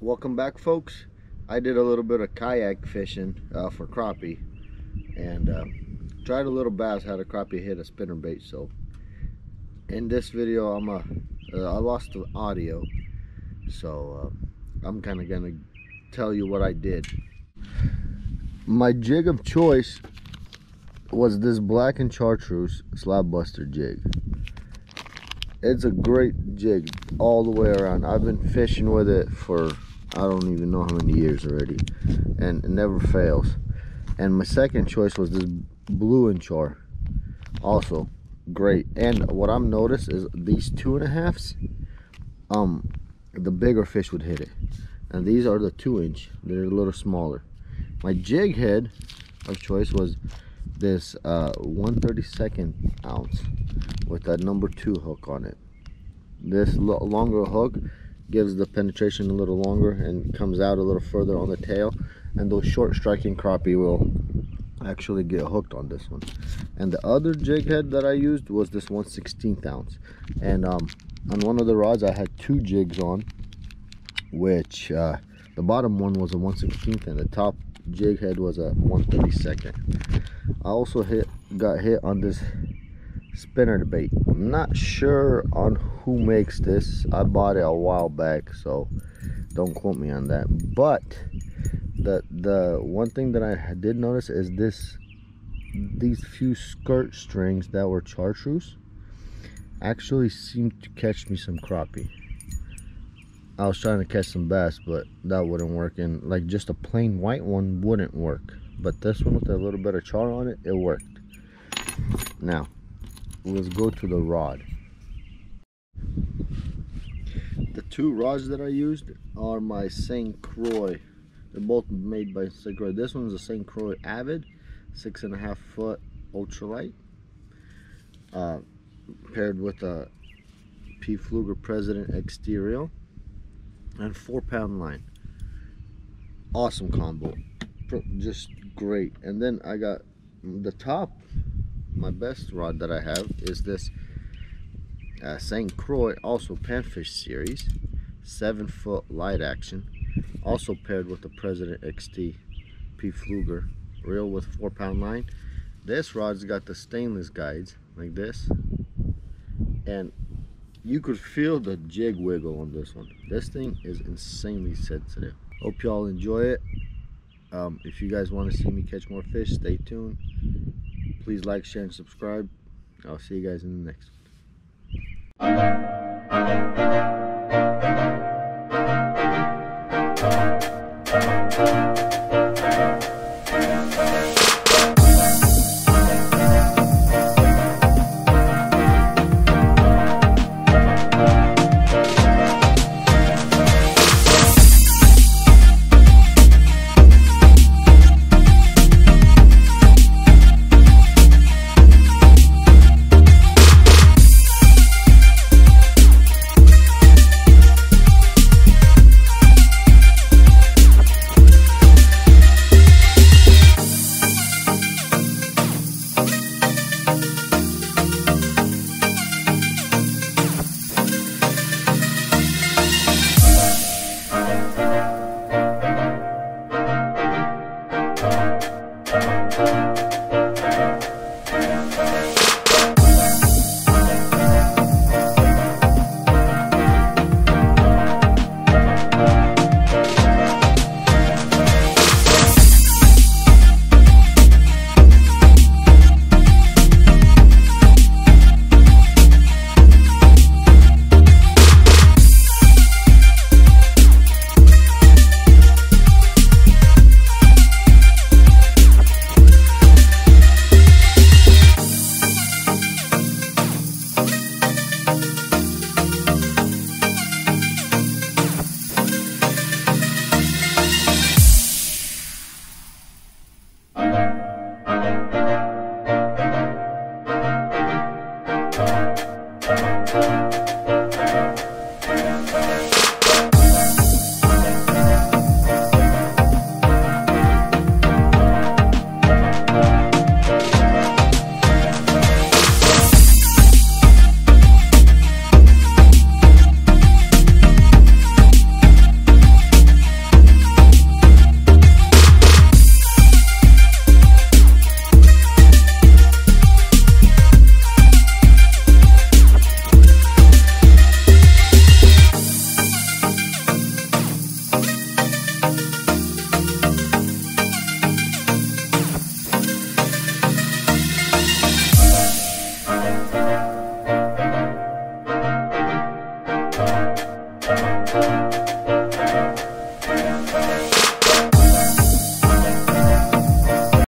Welcome back, folks. I did a little bit of kayak fishing for crappie and tried a little bass. Had a crappie hit a spinnerbait. So in this video I lost the audio, so I'm kind of gonna tell you what I did. My jig of choice was this black and chartreuse slab buster jig. It's a great jig all the way around. I've been fishing with it for I don't even know how many years already, and it never fails. And my second choice was this blue and char, also great. And what I've noticed is these 2.5s, the bigger fish would hit it, and these are the 2-inch. They're a little smaller. My jig head of choice was this 1/32 ounce with that number 2 hook on it. This longer hook gives the penetration a little longer and comes out a little further on the tail, and those short striking crappie will actually get hooked on this one. And the other jig head that I used was this 1/16 ounce, and on one of the rods I had 2 jigs on, which the bottom one was a 1/16 and the top jig head was a 1/32. I also got hit on this spinnerbait. I'm not sure on who makes this. I bought it a while back, so don't quote me on that. But the one thing that I did notice is these few skirt strings that were chartreuse actually seemed to catch me some crappie. I was trying to catch some bass, but that wouldn't work, and like just a plain white one wouldn't work. But this one with a little bit of char on it, it worked. Now let's go to the rod. The 2 rods that I used are my St. Croix. They're both made by St. Croix. This one's a St. Croix Avid 6.5 foot ultralight, paired with a P. Pfluger President XT reel and 4-pound line. Awesome combo, just great. And then I got the top. My best rod that I have is this St. Croix, also Panfish series, 7-foot light action, also paired with the President XT P. Pfluger reel with 4-pound line. This rod's got the stainless guides like this, and you could feel the jig wiggle on this one. This thing is insanely sensitive. Hope y'all enjoy it. If you guys want to see me catch more fish, stay tuned. Please like, share, and subscribe. I'll see you guys in the next one.